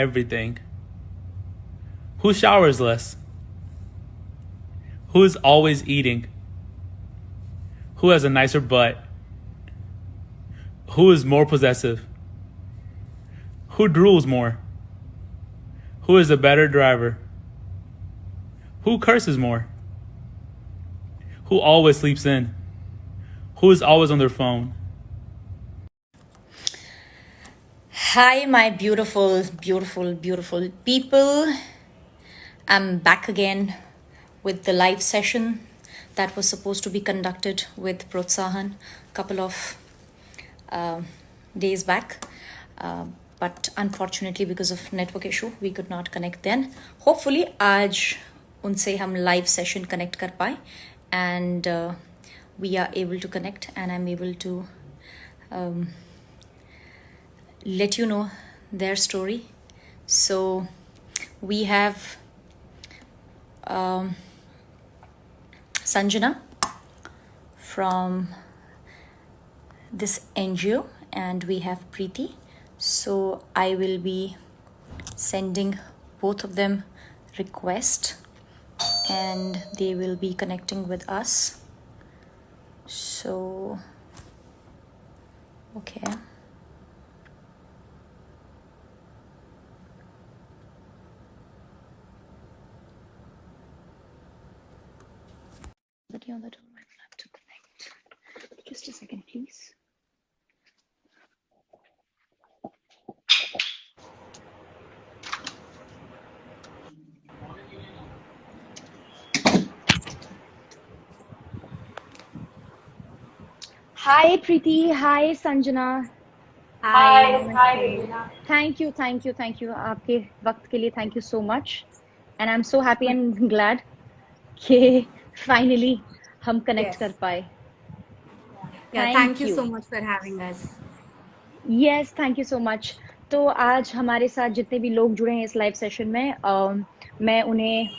everything? Who showers less? Who is always eating? Who has a nicer butt? Who is more possessive? Who drools more? Who is a better driver? Who curses more? Who always sleeps in? Who is always on their phone? Hi, my beautiful, beautiful, beautiful people. I'm back again with the live session that was supposed to be conducted with Protsahan a couple of days back. But unfortunately, because of network issue, we could not connect then. Hopefully, आज उनसे हम live session connect कर पाए and we are able to connect and I'm able to let you know their story. So we have Sanjana from this NGO and we have Preeti. So I will be sending both of them request and they will be connecting with us. So okay. Video that I might have to connect. Just a second, please. Hi Preeti, hi Sanjana. Hi. Thank you. आपके वक्त के लिए thank you so much. And I'm so happy and glad कि finally हम connect कर पाए. Yeah, thank you so much for having us. Yes, thank you so much. तो आज हमारे साथ जितने भी लोग जुड़े हैं इस लाइव सेशन में मैं उन्हें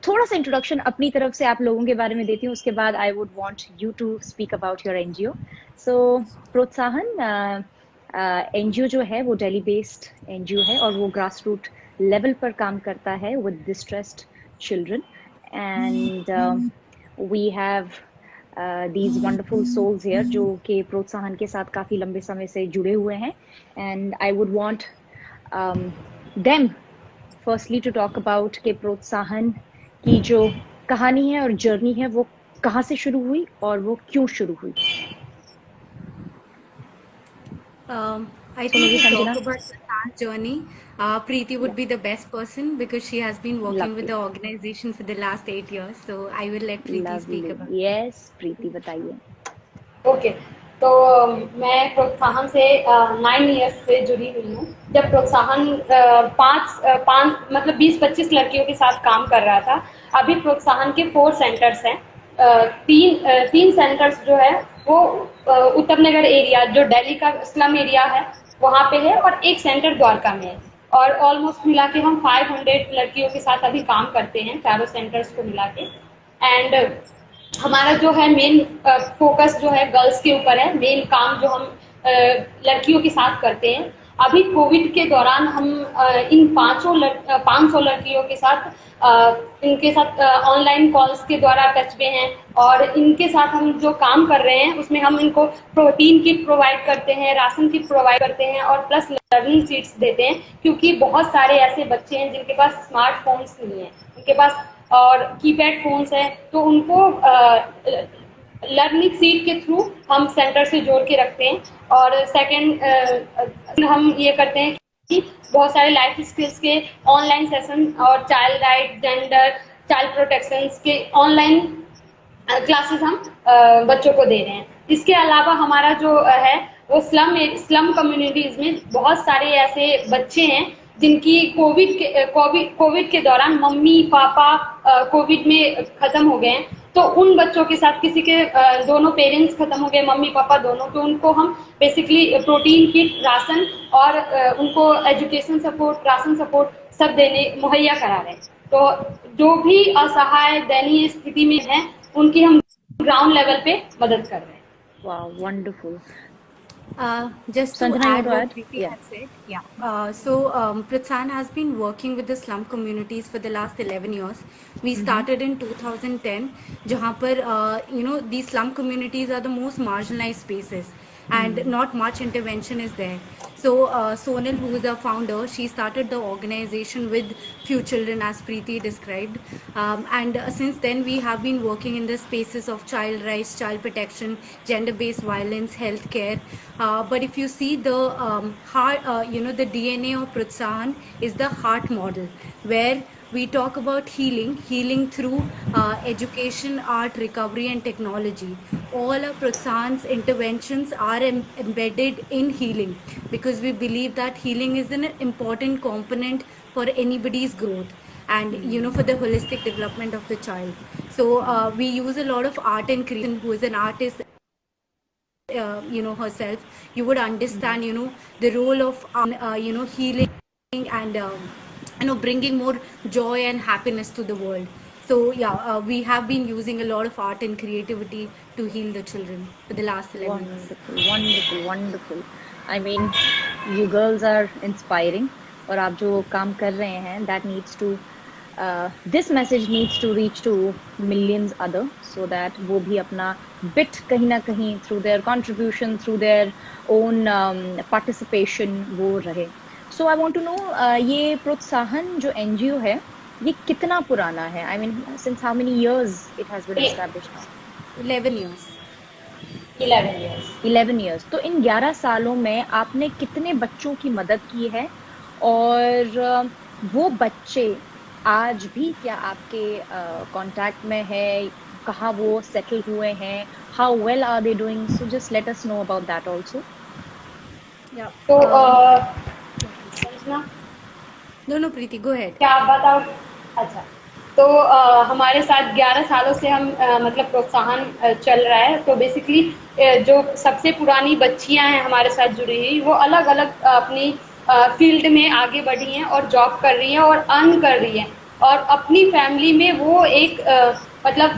थोड़ा सा इंट्रोडक्शन अपनी तरफ से आप लोगों के बारे में देती हूँ उसके बाद I would want you to speak about your NGO. So Protsahan NGO जो है वो दिल्ली बेस्ड एनजीओ है और वो ग्रास रूट लेवल पर काम करता है with distressed children and we have these wonderful souls here जो कि प्रोत्साहन के साथ काफ़ी लंबे समय से जुड़े हुए हैं and I would want them firstly to talk about कि प्रोत्साहन की जो कहानी है और जर्नी है वो कहाँ से शुरू हुई और वो क्यों शुरू हुई. I think to talk about the start journey, Preeti would be the best person because she has been working with the organization for the last 8 years. So I will let Preeti speak about it. Yes, Preeti बताइए. Okay. तो मैं प्रोत्साहन से 9 years से जुड़ी हुई हूँ. जब प्रोत्साहन पाँच मतलब 20-25 लड़कियों के साथ काम कर रहा था. अभी प्रोत्साहन के 4 सेंटर्स हैं. तीन सेंटर्स जो है वो उत्तम नगर एरिया जो दिल्ली का स्लम एरिया है वहाँ पे है और एक सेंटर द्वारका में है और ऑलमोस्ट मिला के हम 500 लड़कियों के साथ अभी काम करते हैं चारों सेंटर्स को मिला के. एंड हमारा जो है मेन फोकस जो है गर्ल्स के ऊपर है. मेन काम जो हम लड़कियों के साथ करते हैं. अभी कोविड के दौरान हम इन 500 लड़कियों के साथ इनके साथ ऑनलाइन कॉल्स के द्वारा टच में हैं और इनके साथ हम जो काम कर रहे हैं उसमें हम इनको प्रोटीन किट प्रोवाइड करते हैं, राशन किट प्रोवाइड करते हैं और प्लस लर्निंग सीट्स देते हैं क्योंकि बहुत सारे ऐसे बच्चे हैं जिनके पास स्मार्टफोन्स नहीं है, उनके पास और कीपैड फोन्स है तो उनको लर्निंग सीट के थ्रू हम सेंटर से जोड़ के रखते हैं. और सेकंड हम ये करते हैं कि बहुत सारे लाइफ स्किल्स के ऑनलाइन सेशन और child right, gender, child protection के ऑनलाइन क्लासेस हम बच्चों को दे रहे हैं. इसके अलावा हमारा जो है वो स्लम कम्युनिटीज में बहुत सारे ऐसे बच्चे हैं जिनकी कोविड के दौरान मम्मी पापा कोविड में खत्म हो गए हैं. तो उन बच्चों के साथ किसी के दोनों पेरेंट्स खत्म हो गए, मम्मी पापा दोनों, तो उनको हम बेसिकली प्रोटीन किट, राशन और उनको एजुकेशन सपोर्ट, राशन सपोर्ट सब मुहैया करा रहे हैं. तो जो भी असहाय दयनीय स्थिति में है उनकी हम ग्राउंड लेवल पे मदद कर रहे हैं. वाह, wonderful. Just to Sanjana, you add want to what add? Preeti Yeah. has said, yeah. Pratsan has been working with the slum communities for the last 11 years. We started in 2010, जहाँ पर these slum communities are the most marginalized spaces, and not much intervention is there. So Sonal, who is our founder, she started the organization with few children, as Preeti described, and since then we have been working in the spaces of child rights, child protection, gender-based violence, healthcare. But if you see the heart, the DNA of Protsahan is the heart model, where we talk about healing through education, art, recovery, and technology. All our Protsahan's interventions are embedded in healing, because we believe that healing is an important component for anybody's growth, and for the holistic development of the child. So we use a lot of art and creation, who is an artist herself. You would understand the role of healing, and bringing more joy and happiness to the world. So yeah, we have been using a lot of art and creativity to heal the children for the last 11 years. Wonderful, wonderful, wonderful. I mean, you girls are inspiring. और आप जो काम कर रहे हैं, that needs to, this message needs to reach to millions other, so that वो भी अपना bit कहीं ना कहीं through their contribution, through their own participation वो रहे. So I want to know, ये प्रोत्साहन जो NGO है, ये कितना पुराना है? I mean, since how many years it has been established now? 11 years. 11 years. 11 years. तो इन 11 सालों में आपने कितने बच्चों की मदद की है, और वो बच्चे आज भी क्या आपके कांटेक्ट में है, कहाँ वो सेटल हुए हैं, how well are they doing? So just let us know about that also. Yeah. तो समझना No, Preeti, go ahead. क्या आप बताओ. अच्छा, तो हमारे साथ 11 सालों से हम मतलब प्रोत्साहन चल रहा है. तो बेसिकली जो सबसे पुरानी बच्चियां हैं हमारे साथ जुड़ी हुई, वो अलग अलग अपनी फील्ड में आगे बढ़ी हैं और जॉब कर रही हैं और अर्न कर रही हैं, और अपनी फैमिली में वो एक मतलब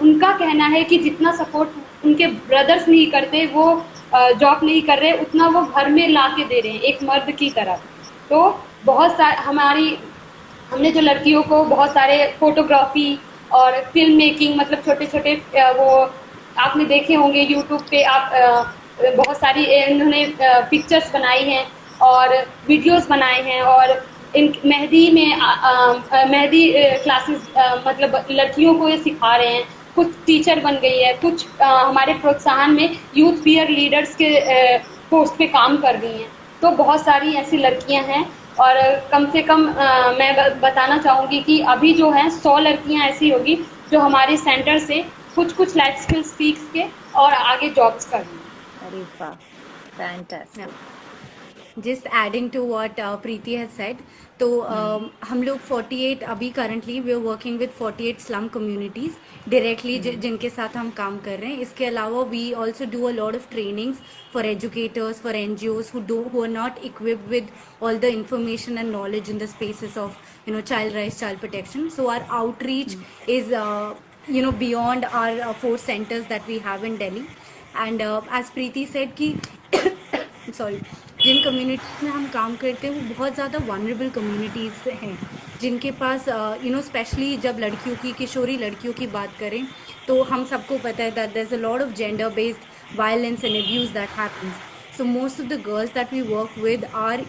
उनका कहना है कि जितना सपोर्ट उनके ब्रदर्स नहीं करते, वो जॉब नहीं कर रहे, उतना वो घर में ला के दे रहे हैं एक मर्द की तरह. तो बहुत सारे हमने जो लड़कियों को बहुत सारे फोटोग्राफी और फिल्म मेकिंग, मतलब छोटे छोटे वो आपने देखे होंगे यूट्यूब पे, आप बहुत सारी इन्होंने पिक्चर्स बनाई हैं और वीडियोस बनाए हैं, और इन मेहंदी में मेहंदी क्लासेस मतलब लड़कियों को ये सिखा रहे हैं. कुछ टीचर बन गई है, कुछ हमारे प्रोत्साहन में यूथ पीयर लीडर्स के पोस्ट पे काम कर रही हैं. तो बहुत सारी ऐसी लड़कियां हैं, और कम से कम मैं बताना चाहूँगी कि अभी जो है 100 लड़कियां ऐसी होगी जो हमारे सेंटर से कुछ लाइफ स्किल्स सीख के और आगे जॉब्स कर रही हैं. अरे वाह, fantastic. Just adding to what Preeti has said, तो हम लोग 48 अभी currently we are working with 48 slum communities directly जिनके साथ हम काम कर रहे हैं. इसके अलावा we also do a lot of trainings for educators, for NGOs who are not equipped with all the information and knowledge in the spaces of child rights, child protection. So our outreach is beyond our 4 centers that we have in Delhi. And as Preeti said कि sorry, जिन communities में हम काम करते हैं वो बहुत ज़्यादा vulnerable communities हैं, जिनके पास स्पेशली जब लड़कियों की, किशोरी लड़कियों की बात करें, तो हम सबको पता है that there is a lot of gender based violence and abuse that happens. So most of the girls that we work with are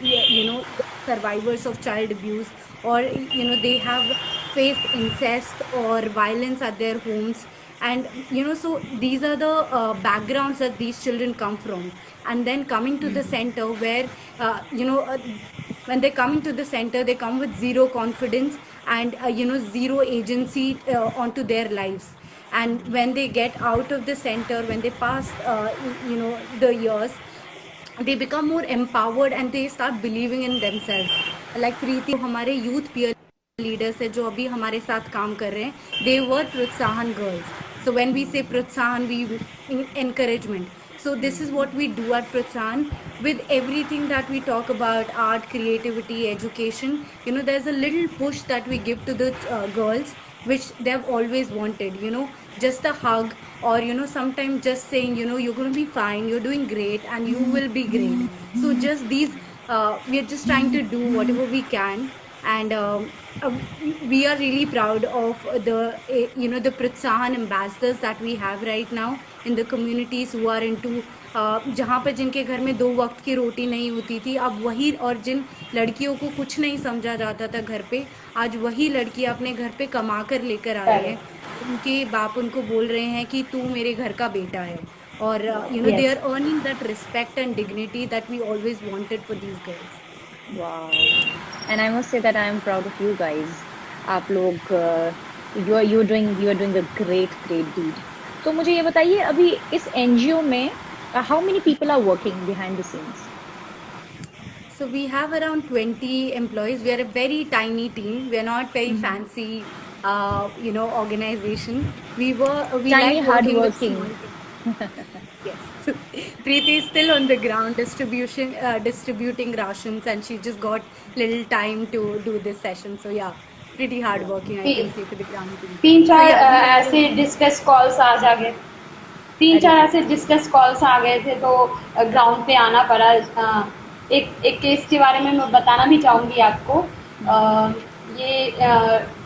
survivors of child abuse, or they have faced incest or violence at their homes, and so these are the backgrounds that these children come from. And then coming to the center, where when they come into the center, they come with zero confidence and zero agency onto their lives. And when they get out of the center, when they pass the years, they become more empowered and they start believing in themselves. Like Preeti, हमारे youth peer leaders है जो अभी हमारे साथ काम कर रहे हैं, they were प्रोत्साहन girls. So when we say प्रोत्साहन, we encouragement. So this is what we do at Protsahan. With everything that we talk about, art, creativity, education, there's a little push that we give to the girls which they've always wanted, just a hug, or sometimes just saying, you're going to be fine, you're doing great, and you will be great. So just these, we are just trying to do whatever we can. And uh, we are really proud of the Pratsahan ambassadors that we have right now in the communities who are into जहाँ पे जिनके घर में 2 वक्त की रोटी नहीं होती थी, अब वही, और जिन लड़कियों को कुछ नहीं समझा जाता था घर पे, आज वही लड़कियां अपने घर पे कमा कर लेकर आ रही हैं. उनके बाप उनको बोल रहे हैं कि तू मेरे घर का बेटा है. और they Yes. are earning that respect and dignity that we always wanted for these girls. Wow. And I must say that I am proud of you guys. आप लोग you are doing a great deed. तो मुझे ये बताइए, अभी इस NGO में how many people are working behind the scenes? So we have around 20 employees. We are a very tiny team. We are not very fancy, organization. We Tiny, like working with hardworking. small teams. Yes. Preeti is still on the ground distributing rations, and she just got little time to do this session. So yeah, pretty hard working, I can say, for the ground team. 3-4 So yeah, ऐसे discuss calls आ जा गए 3-4 ऐसे discuss calls आ गए थे, तो ground पे आना पड़ा. एक केस के बारे में मैं बताना भी चाहूँगी आपको. ये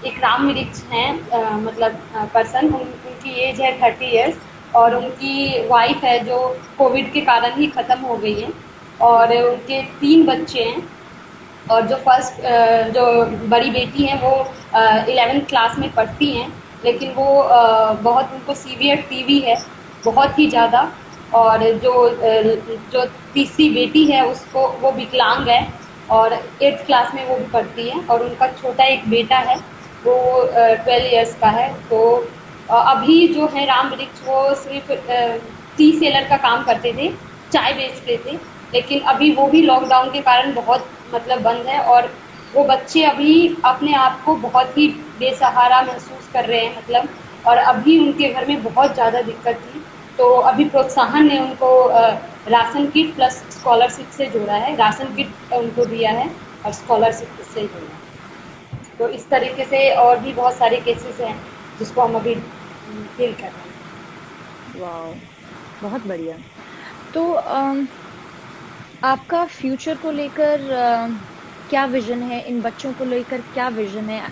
एक राम वृक्ष हैं, मतलब पर्सन, उनकी एज है 30 इयर्स, और उनकी वाइफ है जो कोविड के कारण ही ख़त्म हो गई है, और उनके 3 बच्चे हैं. और जो बड़ी बेटी हैं वो 11th क्लास में पढ़ती हैं, लेकिन वो बहुत, उनको सीवियर टीबी है, बहुत ही ज़्यादा. और जो तीसरी बेटी है उसको, वो विकलांग है और 8th क्लास में वो भी पढ़ती है. और उनका छोटा एक बेटा है, वो 12 इयर्स का है. तो अभी जो है राम वृक्ष, वो सिर्फ टी सेलर का काम करते थे, चाय बेचते थे, लेकिन अभी वो भी लॉकडाउन के कारण बहुत मतलब बंद है. और वो बच्चे अभी अपने आप को बहुत ही बेसहारा महसूस कर रहे हैं, मतलब. और अभी उनके घर में बहुत ज़्यादा दिक्कत थी, तो अभी प्रोत्साहन ने उनको राशन किट प्लस स्कॉलरशिप से जोड़ा है. राशन किट उनको दिया है और स्कॉलरशिप से जोड़ा है. तो इस तरीके से और भी बहुत सारे केसेस हैं जिसको हम अभी डील कर रहे हैं. वाओ, बहुत बढ़िया. तो आपका फ्यूचर को लेकर क्या विजन है, इन बच्चों को लेकर क्या विजन है?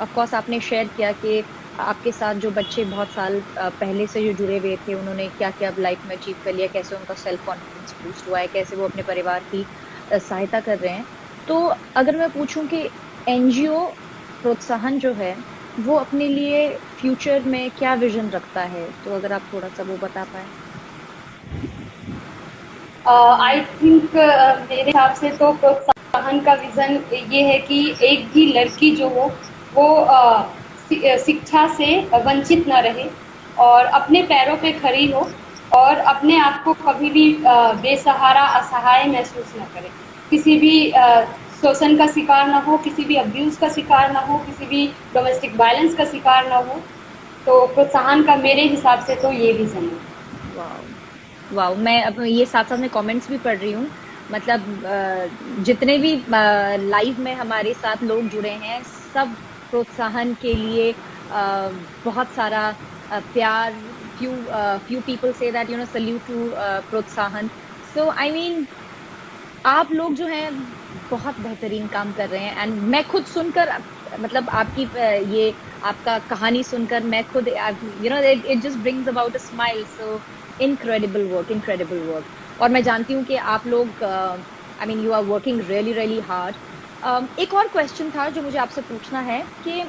ऑफ कोर्स आपने शेयर किया कि आपके साथ जो बच्चे बहुत साल पहले से जो जुड़े हुए थे, उन्होंने क्या क्या लाइफ में अचीव कर लिया, कैसे उनका सेल्फ कॉन्फिडेंस बूस्ट हुआ है, कैसे वो अपने परिवार की सहायता कर रहे हैं. तो अगर मैं पूछूं कि NGO प्रोत्साहन जो है वो अपने लिए फ्यूचर में क्या विजन रखता है, तो अगर आप थोड़ा सा वो बता पाए. आई थिंक मेरे हिसाब से तो प्रोत्साहन का विजन ये है कि एक भी लड़की जो हो वो शिक्षा से वंचित न रहे और अपने पैरों पे खड़ी हो और अपने आप को कभी भी बेसहारा, असहाय महसूस न करे, किसी भी शोषण का शिकार ना हो, किसी भी अब्यूज का शिकार ना हो, किसी भी डोमेस्टिक वायलेंस का शिकार ना हो. तो प्रोत्साहन का मेरे हिसाब से तो ये विजन है. वाह वाह, मैं अब ये साथ साथ में कमेंट्स भी पढ़ रही हूँ. मतलब जितने भी लाइव में हमारे साथ लोग जुड़े हैं, सब प्रोत्साहन के लिए बहुत सारा प्यार. few people say that salute to प्रोत्साहन. So I mean, आप लोग जो हैं बहुत बेहतरीन काम कर रहे हैं. एंड मैं खुद सुनकर, मतलब आपकी ये आपका कहानी सुनकर मैं खुद it just brings about a smile. So incredible work. और मैं जानती हूँ कि आप लोग I mean you are working really hard. एक और क्वेश्चन था जो मुझे आपसे पूछना है कि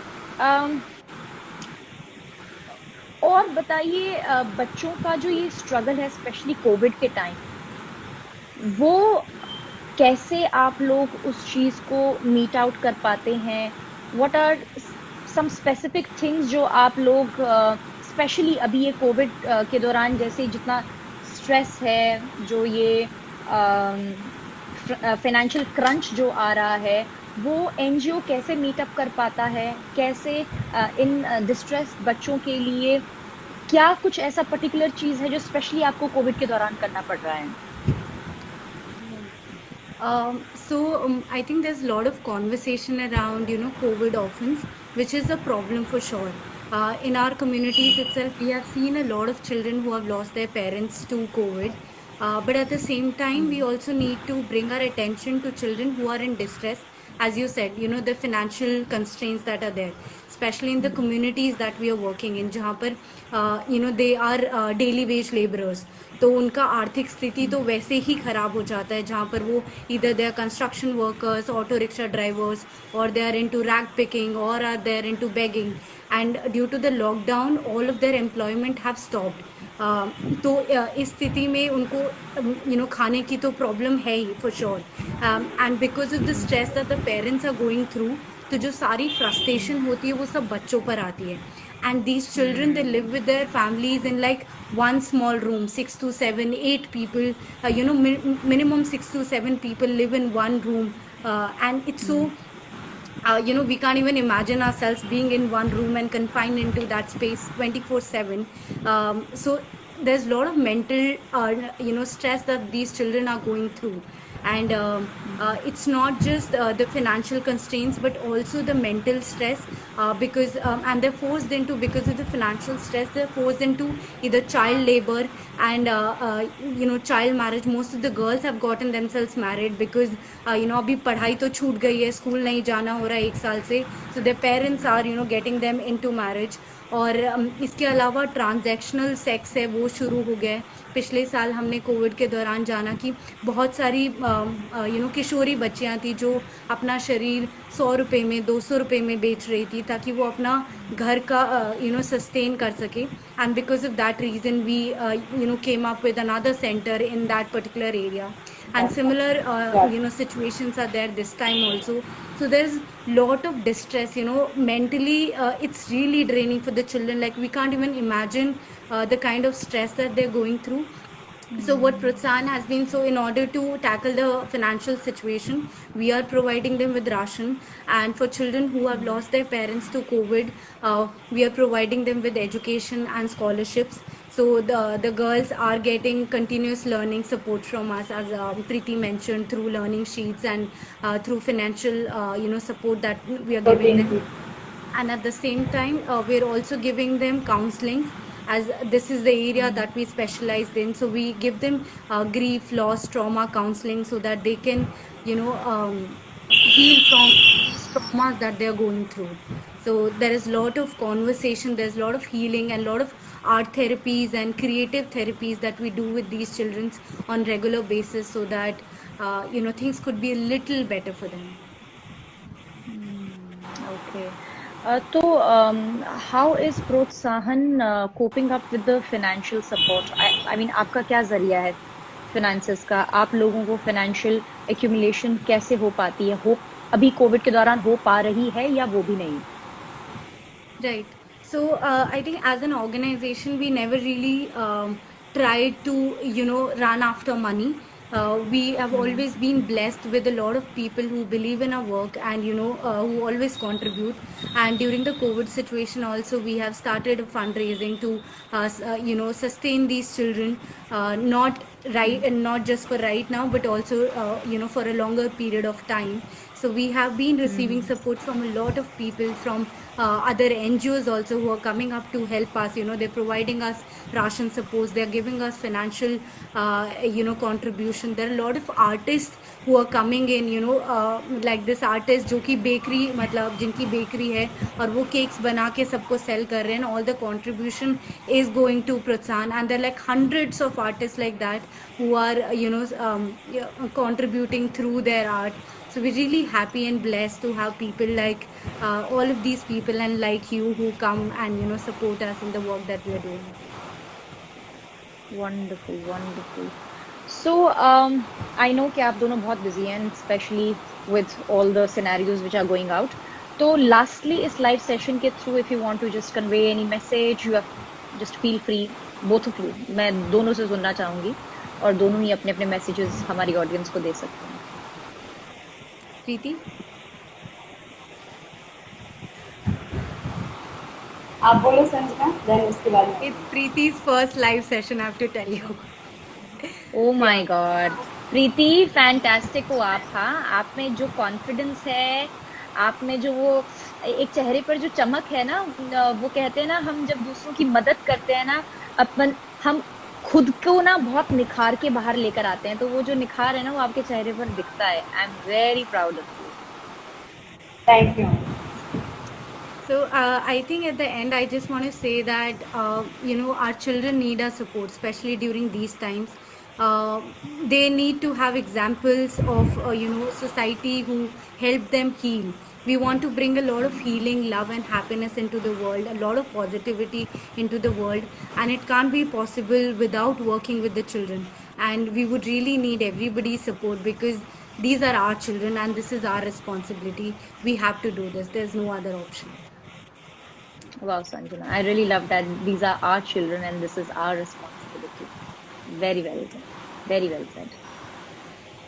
और बताइए, बच्चों का जो ये स्ट्रगल है स्पेशली कोविड के टाइम, वो कैसे आप लोग उस चीज़ को मीट आउट कर पाते हैं? What are some specific things जो आप लोग स्पेशली अभी ये कोविड के दौरान, जैसे जितना स्ट्रेस है, जो ये फाइनेंशियल क्रंच जो आ रहा है, वो NGO कैसे मीटअप कर पाता है? कैसे इन डिस्ट्रेस बच्चों के लिए क्या कुछ ऐसा पर्टिकुलर चीज़ है जो स्पेशली आपको कोविड के दौरान करना पड़ रहा है? I think there's a lot of conversation around, COVID orphans, which is a problem for sure. In our communities itself, we have seen a lot of children who have lost their parents to COVID. But at the same time, we also need to bring our attention to children who are in distress. As you said, the financial constraints that are there, especially in the communities that we are working in, जहाँ पर they are daily wage laborers. तो उनका आर्थिक स्थिति तो वैसे ही खराब हो जाता है, जहाँ पर वो either they are construction workers, auto rickshaw drivers, or they are into rag picking, or are they into begging, and due to the lockdown all of their employment have stopped. तो इस स्थिति में उनको खाने की तो प्रॉब्लम है ही for sure, and because of the stress that the parents are going through, तो जो सारी फ्रस्ट्रेशन होती है वो सब बच्चों पर आती है. And these children, they live with their families in like one small room, 6 to 7, 8 people, minimum 6 to 7 people live in one room, and it's so we can't even imagine ourselves being in one room and confined into that space 24/7. So there's a lot of mental stress that these children are going through, and it's not just the financial constraints but also the mental stress, because and they're forced into, because of the financial stress, they're forced into either child labor and child marriage. Most of the girls have gotten themselves married because अभी पढ़ाई तो छूट गई है, school नहीं जाना हो रहा है 1 साल से, so their parents are getting them into marriage. और इसके अलावा ट्रांजैक्शनल सेक्स है वो शुरू हो गया है. पिछले साल हमने कोविड के दौरान जाना कि बहुत सारी किशोरी बच्चियां थी जो अपना शरीर 100 रुपये में, 200 रुपये में बेच रही थी ताकि वो अपना घर का सस्टेन कर सके. And because of that reason we came up with another center in that particular area, and similar situations are there this time also. So there's lot of distress, mentally it's really draining for the children. Like, we can't even imagine the kind of stress that they're going through. So what Protsan has been, so in order to tackle the financial situation, we are providing them with ration, and for children who have lost their parents to COVID, we are providing them with education and scholarships. So the girls are getting continuous learning support from us, as Preeti mentioned, through learning sheets and through financial support that we are giving them. And at the same time, we're also giving them counseling, as this is the area that we specialized in. So we give them grief, loss, trauma counseling, so that they can heal from traumas that they're going through. So there is a lot of conversation, there's a lot of healing and a lot of art therapies and creative therapies that we do with these children on regular basis, so that things could be a little better for them. Okay. So how is Protsahan coping up with the financial support? I mean, आपका क्या जरिया है finances का? आप लोगों को financial accumulation कैसे हो पाती है? हो अभी कोविड के दौरान हो पा रही है या वो भी नहीं? Right. So I think as an organization, we never really tried to run after money. We have always been blessed with a lot of people who believe in our work and who always contribute. And during the COVID situation also, we have started fundraising to sustain these children, not just for right now, but also for a longer period of time. So we have been receiving support from a lot of people, from other NGOs also, who are coming up to help us. They're providing us ration support, they're giving us financial contribution. There are a lot of artists who are coming in, like this artist जो कि bakery, मतलब जिनकी bakery है और वो cakes बना के सबको सेल कर रहे हैं. All the contribution is going to Protsan, and there are like hundreds of artists like that who are contributing through their art. So we're really happy and blessed to have people like all of these people and like you who come and support us in the work that we are doing. Wonderful, wonderful. So I know कि आप दोनों बहुत busy हैं, especially with all the scenarios which are going out. So lastly, इस live session के through, if you want to just convey any message, you have just feel free, both of you. मैं दोनों से सुनना चाहूँगी और दोनों ही अपने अपने messages हमारी audience को दे सकते हैं. प्रीति, आप बोलो संजना, then उसके बाद it's Preeti's first live session, I have to tell you. Oh my God. Preeti fantastic हो आप। हाँ, आप में जो कॉन्फिडेंस है, आप में जो वो एक चेहरे पर जो चमक है ना, वो कहते हैं ना, हम जब दूसरों की मदद करते हैं ना, अपन हम खुद को ना बहुत निखार के बाहर लेकर आते हैं, तो वो जो निखार है ना, वो आपके चेहरे पर दिखता है। I am very proud of you. Thank you. So I think at the end, I just want to say that our children need our support, especially during these times. They need to have examples of society who help them heal. We want to bring a lot of healing, love, and happiness into the world, a lot of positivity into the world, and it can't be possible without working with the children. And we would really need everybody's support because these are our children and this is our responsibility. We have to do this. There's no other option. Wow, Sanjana, I really love that. These are our children and this is our responsibility. Very well said. Very well said.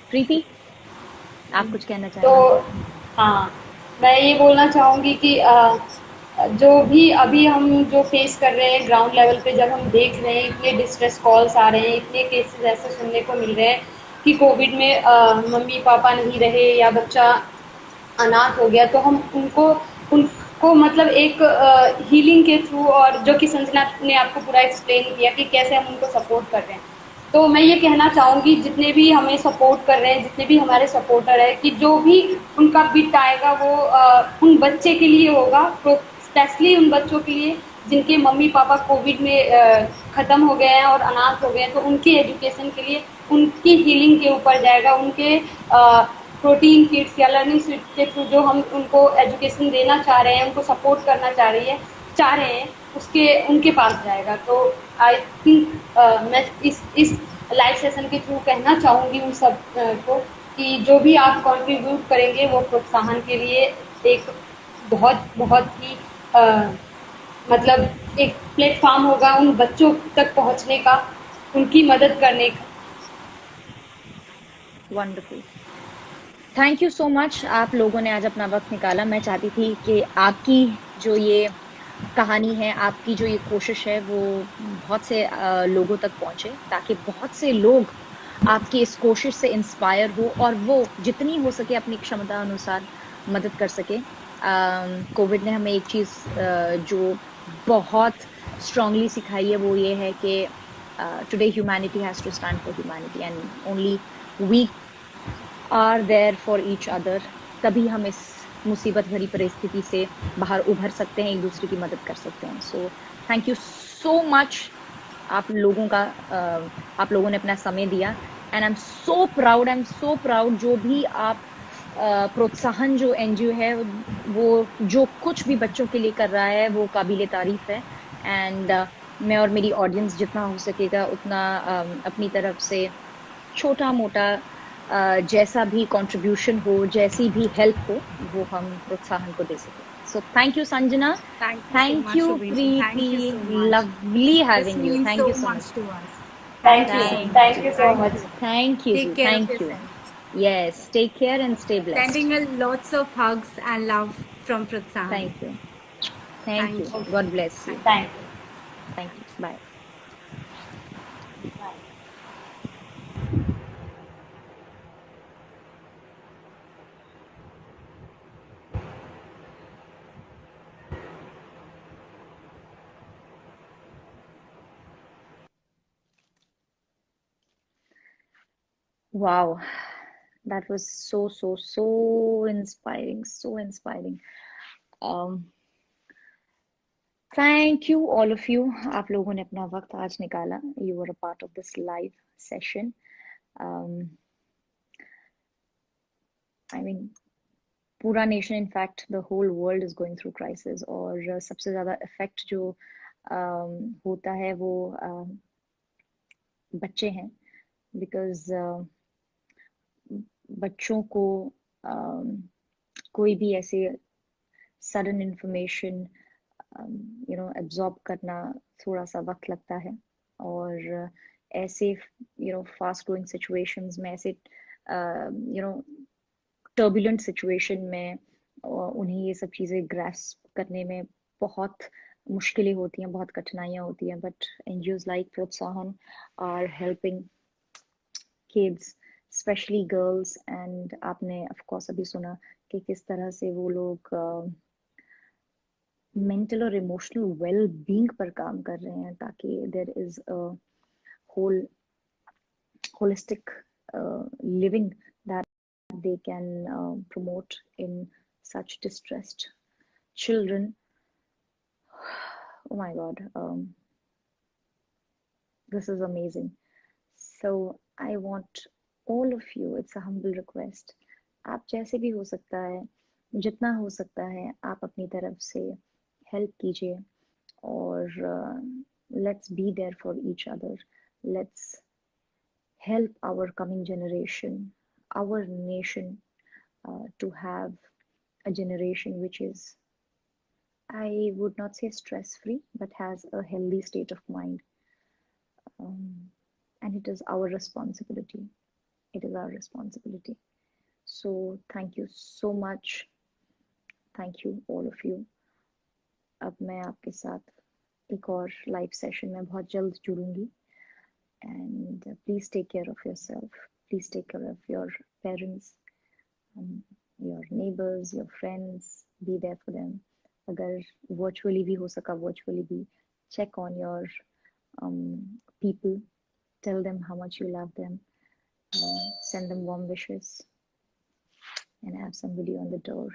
प्रीति, आप कुछ कहना तो चाहेंगे? हाँ, मैं ये बोलना चाहूँगी कि जो भी अभी हम जो फेस कर रहे हैं ग्राउंड लेवल पे, जब हम देख रहे हैं इतने डिस्ट्रेस कॉल्स आ रहे हैं, इतने केसेस ऐसे सुनने को मिल रहे हैं कि कोविड में मम्मी पापा नहीं रहे या बच्चा अनाथ हो गया, तो हम उनको मतलब एक हीलिंग के थ्रू, और जो कि संजना ने आपको पूरा एक्सप्लेन किया कि कैसे हम उनको सपोर्ट कर रहे हैं। तो मैं ये कहना चाहूँगी जितने भी हमें सपोर्ट कर रहे हैं, जितने भी हमारे सपोर्टर हैं, कि जो भी उनका बिट आएगा वो उन बच्चे के लिए होगा, तो स्पेशली उन बच्चों के लिए जिनके मम्मी पापा कोविड में ख़त्म हो गए हैं और अनाथ हो गए हैं, तो उनके एजुकेशन के लिए, उनकी हीलिंग के ऊपर जाएगा, उनके प्रोटीन किट्स या लर्निंग स्विच के थ्रू जो हम उनको एजुकेशन देना चाह रहे हैं, उनको सपोर्ट करना चाह रहे हैं, उसके उनके पास जाएगा। तो आई थिंक मैं इस लाइव सेशन के थ्रू कहना चाहूँगी उन सब को कि जो भी आप कंट्रीब्यूट करेंगे वो प्रोत्साहन के लिए एक बहुत बहुत ही मतलब एक प्लेटफॉर्म होगा उन बच्चों तक पहुँचने का, उनकी मदद करने का। Wonderful, thank you so much. आप लोगों ने आज अपना वक्त निकाला। मैं चाहती थी कि आपकी जो ये कहानी है, आपकी जो ये कोशिश है, वो बहुत से लोगों तक पहुंचे, ताकि बहुत से लोग आपकी इस कोशिश से इंस्पायर हो और वो जितनी हो सके अपनी क्षमता अनुसार मदद कर सके। कोविड ने हमें एक चीज़ जो बहुत स्ट्रांगली सिखाई है, वो ये है कि today humanity has to stand for humanity and only we are there for each other. तभी हम इस मुसीबत भरी परिस्थिति से बाहर उभर सकते हैं, एक दूसरे की मदद कर सकते हैं। So thank you so much आप लोगों ने अपना समय दिया, and I am so proud जो भी आप प्रोत्साहन जो एनजीओ है वो जो कुछ भी बच्चों के लिए कर रहा है वो काबिले तारीफ है। एंड मैं और मेरी ऑडियंस जितना हो सकेगा उतना अपनी तरफ से छोटा मोटा जैसा भी कंट्रीब्यूशन हो, जैसी भी हेल्प हो, वो हम प्रोत्साहन को दे सकें। So thank you, Sanjana. Thank you so much, Shubhendu. Thank you Preeti. so much. Lovely having This you. means Thank so you so much much. to us. Thank you, Thank thank you so much. Thank you. Take care Thank of you. yourself. Yes. Take care and stay blessed. Sending a lots of hugs and love from Pratsan. Thank you. Thank you. you. God bless you. Thank you. Thank you. Bye. Bye. Wow. That was so inspiring. So inspiring. Thank you all of you. आप लोगों ने अपना वक्त आज निकाला. You were a part of this live session. I mean, पूरा nation, in fact the whole world is going through crisis, और सबसे ज़्यादा इफेक्ट जो होता है वो बच्चे हैं, बिकॉज बच्चों को कोई भी ऐसे सडन इंफॉर्मेशन एब्जॉर्ब करना थोड़ा सा वक्त लगता है, और ऐसे फास्ट ग्रोइंग सिचुएशंस में, ऐसे टर्बुलेंट सिचुएशन में उन्हें ये सब चीज़ें ग्रास्प करने में बहुत मुश्किलें होती हैं, बहुत कठिनाइयाँ होती हैं, but NGOs like Protsahan are helping kids specially girls. And आपने ऑफ कोर्स अभी सुना कि किस तरह से वो लोग मेंटल और इमोशनल वेल बीइंग पर काम कर रहे हैं ताकि there is a whole holistic living that they can promote in such distressed children. Oh my god, this is amazing. So I want all of you, it's a humble request, आप जैसे भी हो सकता है, जितना हो सकता है आप अपनी तरफ से हेल्प कीजिए और let's be there for each other. Let's help our coming generation, our nation, to have a generation which is, I would not say stress free, but has a healthy state of mind. And it is our responsibility. It is our responsibility. So thank you so much. Thank you, all of you. अब मैं आपके साथ एक और live session में बहुत जल्द जुड़ूंगी. And please take care of yourself. Please take care of your parents, your neighbors, your friends. Be there for them. अगर virtually भी हो सका, virtually भी check on your people. Tell them how much you love them. Send them warm wishes. And have somebody on the door.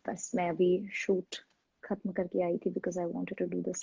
बस मैं अभी shoot खत्म करके आई थी because I wanted to do this